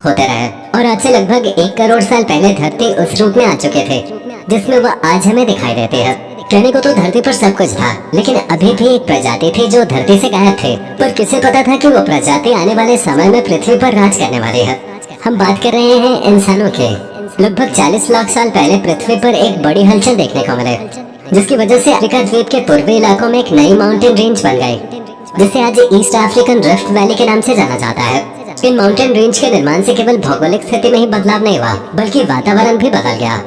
होते रहे और आज से लगभग 1 करोड़ साल पहले धरती उस रूप में आ चुके थे जिसमें वह आज हमें दिखाई देती है। कहने को तो धरती पर सब कुछ था, लेकिन अभी भी एक प्रजाति थी जो धरती से गायब थे, पर किसे पता था कि वो प्रजाति आने वाले समय में पृथ्वी पर राज करने वाली है। हम बात कर रहे हैं इंसानों के। लगभग 40 लाख साल पहले पृथ्वी पर एक बड़ी हलचल देखने को मिले, जिसकी वजह से अफ्रीका द्वीप के पूर्वी इलाकों में एक नई माउंटेन रेंज बन गई, जिसे आज ईस्ट अफ्रीकन रिफ्ट वैली के नाम से जाना जाता है। इन माउंटेन रेंज के निर्माण से केवल भौगोलिक स्थिति में ही बदलाव नहीं हुआ, बल्कि वातावरण भी बदल गया।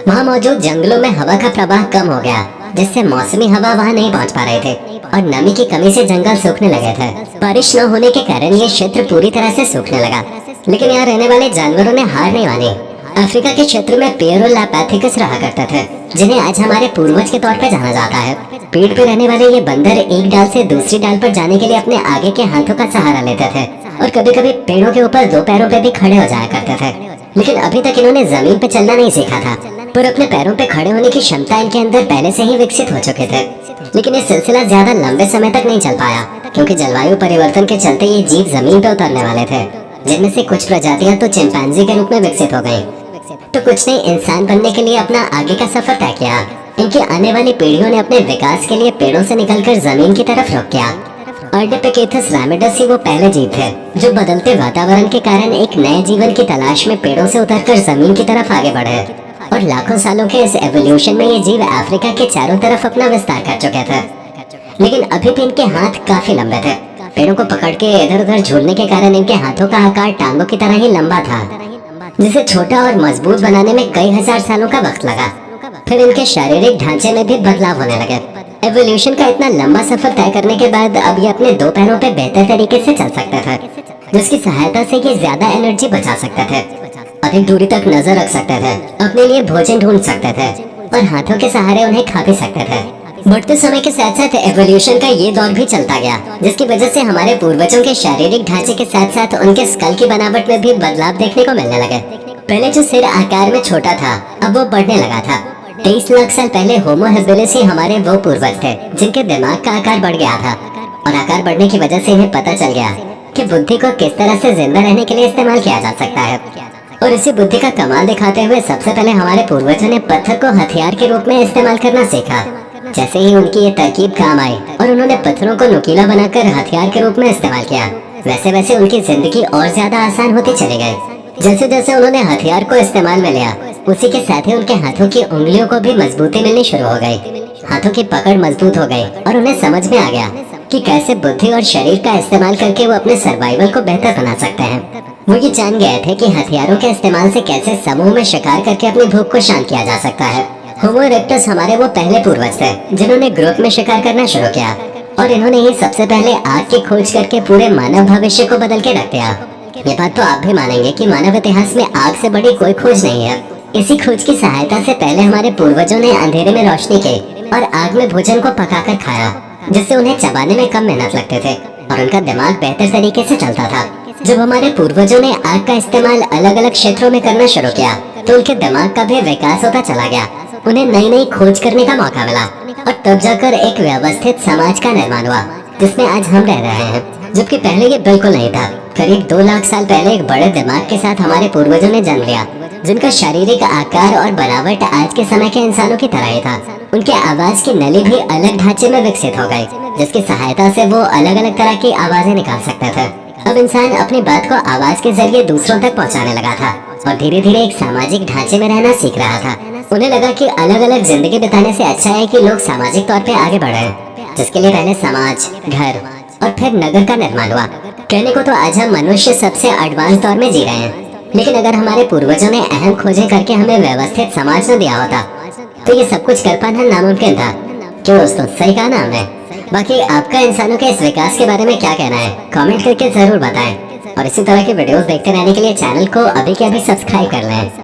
वहाँ मौजूद जंगलों में हवा का प्रवाह कम हो गया, जिससे मौसमी हवा वहाँ नहीं पहुँच पा रहे थे और नमी की कमी से जंगल सूखने लगे थे। बारिश न होने के कारण ये क्षेत्र पूरी तरह से सूखने लगा, लेकिन यहाँ रहने वाले जानवरों ने हार नहीं मानी। अफ्रीका के क्षेत्र में पियरोलैपैथिकस रहा करते थे, जिन्हें आज हमारे पूर्वज के तौर पर जाना जाता है। पेड़ पे रहने वाले ये बंदर एक डाल से दूसरी डाल पर जाने के लिए अपने आगे के हाथों का सहारा लेते थे और कभी कभी पेड़ों के ऊपर 2 पैरों पे भी खड़े हो जाया करते थे। लेकिन अभी तक इन्होंने जमीन पे चलना नहीं सीखा था, पर अपने पैरों पे खड़े होने की क्षमता इनके अंदर पहले से ही विकसित हो चुके थे। लेकिन ये सिलसिला ज्यादा लंबे समय तक नहीं चल पाया, क्योंकि जलवायु परिवर्तन के चलते ये जीव जमीन पे उतरने वाले थे, जिनमें से कुछ प्रजातियां तो चिंपैंजी के रूप में विकसित हो गयी, तो कुछ ने इंसान बनने के लिए अपना आगे का सफर तय किया। इनकी आने वाली पीढ़ियों ने अपने विकास के लिए पेड़ों से निकलकर जमीन की तरफ रुख किया। अर्डिपिकेथस रैमिडस ही वो पहले जीव थे जो बदलते वातावरण के कारण एक नए जीवन की तलाश में पेड़ों से उतरकर जमीन की तरफ आगे बढ़े, और लाखों सालों के इस एवोल्यूशन में ये जीव अफ्रीका के चारों तरफ अपना विस्तार कर चुके थे। लेकिन अभी भी इनके हाथ काफी लंबे थे। पेड़ों को पकड़ के इधर उधर झूलने के कारण इनके हाथों का आकार टांगों की तरह ही लंबा था, जिसे छोटा और मजबूत बनाने में कई हजार सालों का वक्त लगा। फिर इनके शारीरिक ढांचे में भी बदलाव होने लगे। एवोल्यूशन का इतना लंबा सफर तय करने के बाद अब ये अपने 2 पैरों पे बेहतर तरीके से चल सकते थे, जिसकी सहायता से ये ज्यादा एनर्जी बचा सकते थे, अधिक दूरी तक नजर रख सकते थे, अपने लिए भोजन ढूंढ सकते थे और हाथों के सहारे उन्हें खा भी सकते थे। बढ़ते समय के साथ साथ एवोल्यूशन का ये दौर भी चलता गया, जिसकी वजह से हमारे पूर्वजों के शारीरिक ढांचे के साथ साथ उनके स्कल की बनावट में भी बदलाव देखने को मिलने लगे। पहले जो सिर आकार में छोटा था, अब वो बढ़ने लगा था। 23 लाख साल पहले होमो हेबिलिस ही हमारे वो पूर्वज थे जिनके दिमाग का आकार बढ़ गया था, और आकार बढ़ने की वजह से इन्हें पता चल गया कि बुद्धि को किस तरह से जिंदा रहने के लिए इस्तेमाल किया जा सकता है। और इसी बुद्धि का कमाल दिखाते हुए सबसे पहले हमारे पूर्वजों ने पत्थर को हथियार के रूप में इस्तेमाल करना सीखा। जैसे ही उनकी ये तरकीब काम आई और उन्होंने पत्थरों को नुकीला बनाकर हथियार के रूप में इस्तेमाल किया, वैसे वैसे उनकी जिंदगी और ज्यादा आसान होती चली गई। जैसे जैसे उन्होंने हथियार को इस्तेमाल में लिया, उसी के साथ ही उनके हाथों की उंगलियों को भी मजबूती मिलनी शुरू हो गई। हाथों की पकड़ मजबूत हो गई और उन्हें समझ में आ गया कि कैसे बुद्धि और शरीर का इस्तेमाल करके वो अपने सर्वाइवल को बेहतर बना सकते हैं। वो ये जान गए थे कि हथियारों के इस्तेमाल से कैसे समूह में शिकार करके अपनी भूख को शांत किया जा सकता है। होमो इरेक्टस हमारे वो पहले पूर्वज थे जिन्होंने ग्रुप में शिकार करना शुरू किया, और इन्होंने ही सबसे पहले आग की खोज करके पूरे मानव भविष्य को बदल के रख दिया। ये बात तो आप भी मानेंगे कि मानव इतिहास में आग से बड़ी कोई खोज नहीं है। इसी खोज की सहायता से पहले हमारे पूर्वजों ने अंधेरे में रोशनी की और आग में भोजन को पकाकर खाया, जिससे उन्हें चबाने में कम मेहनत लगते थे और उनका दिमाग बेहतर तरीके से चलता था। जब हमारे पूर्वजों ने आग का इस्तेमाल अलग अलग क्षेत्रों में करना शुरू किया, तो उनके दिमाग का भी विकास होता चला गया। उन्हें नई नई खोज करने का मौका मिला, और तब जाकर एक व्यवस्थित समाज का निर्माण हुआ जिसमें आज हम रह रहे हैं, जबकि पहले ये बिल्कुल नहीं था। करीब 2 लाख साल पहले एक बड़े दिमाग के साथ हमारे पूर्वजों ने जन्म लिया, जिनका शारीरिक आकार और बनावट आज के समय के इंसानों की तरह ही था। उनके आवाज की नली भी अलग ढांचे में विकसित हो गई, जिसकी सहायता से वो अलग अलग तरह की आवाजें निकाल सकते थे। अब इंसान अपनी बात को आवाज के जरिए दूसरों तक पहुंचाने लगा था और धीरे धीरे एक सामाजिक ढांचे में रहना सीख रहा था। उन्हें लगा कि अलग अलग जिंदगी बिताने से अच्छा है कि लोग सामाजिक तौर पे आगे बढ़े, जिसके लिए पहले समाज, घर और फिर नगर का निर्माण हुआ। कहने को तो आज हम मनुष्य सबसे एडवांस दौर में जी रहे हैं, लेकिन अगर हमारे पूर्वजों ने अहम खोजें करके हमें व्यवस्थित समाज न दिया होता, तो ये सब कुछ कर पाना नामुमकिन था। क्यों दोस्तों, सही कहा ना हमने? बाकी आपका इंसानों के इस विकास के बारे में क्या कहना है, कमेंट करके जरूर बताएं। और इसी तरह के वीडियोस देखते रहने के लिए चैनल को अभी के अभी सब्सक्राइब कर लें।